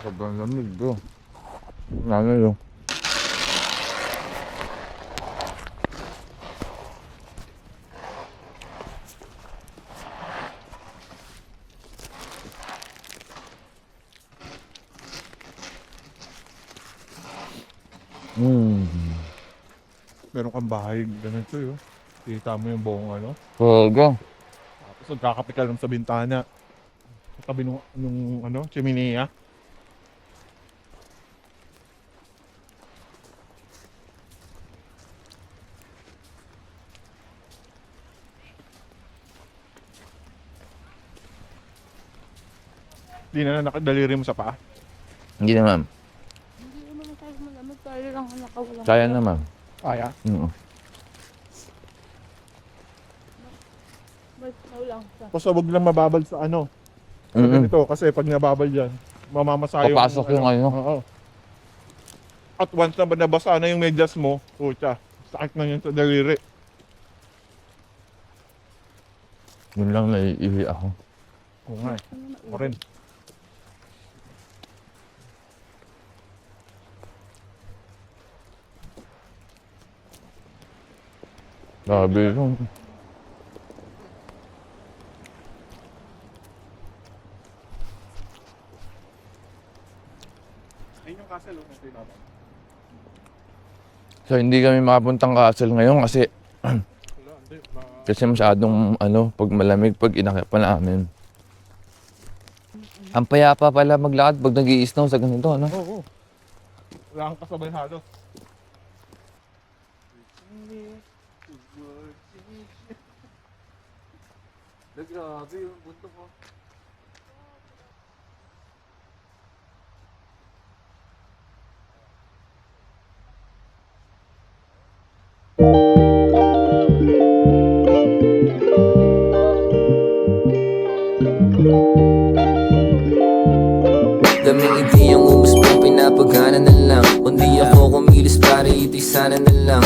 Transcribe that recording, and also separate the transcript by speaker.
Speaker 1: Sobrang lamig bro. Lalo yun. Meron kang bahay ganito yun. Kita mo yung buong ano.
Speaker 2: Talaga.
Speaker 1: Tapos nagkakape ka lang sa bintana. Sa tabi nung ano, chiminea. Di na nakadaliri mo sa paa.
Speaker 2: Hindi naman.
Speaker 3: Hindi naman tayo malamig. Tayo lang ang nakawalang.
Speaker 2: Kaya naman.
Speaker 1: Kaya?
Speaker 2: Oo.
Speaker 3: May snow lang siya.
Speaker 1: Basta wag lang mababal sa ano. Sa ganito, kasi pag nababal dyan, mamamasa yung...
Speaker 2: Papasok yung ano.
Speaker 1: Oo. At once na nabasa na yung medyas mo, pucha, sakit na yun sa daliri.
Speaker 2: Yun lang naiihi ako.
Speaker 1: Oo nga eh. Ako rin.
Speaker 2: Grabe yun.
Speaker 1: Ayun yung castle, oh, nasa ibabaw.
Speaker 2: So hindi kami makapuntang castle ngayon kasi
Speaker 1: Wala, hindi.
Speaker 2: kasi masyadong pag malamig pag inakit pa namin. Ang payapa pala maglakad pag nag-i-snow sa ganito, ano?
Speaker 1: Oo. Wala kang kasabay halos.
Speaker 4: Grabe yung bunto ko.
Speaker 5: Daming ideyang umusbong pinapagana na lang. Kundi ako kumilos para ito'y sana na lang.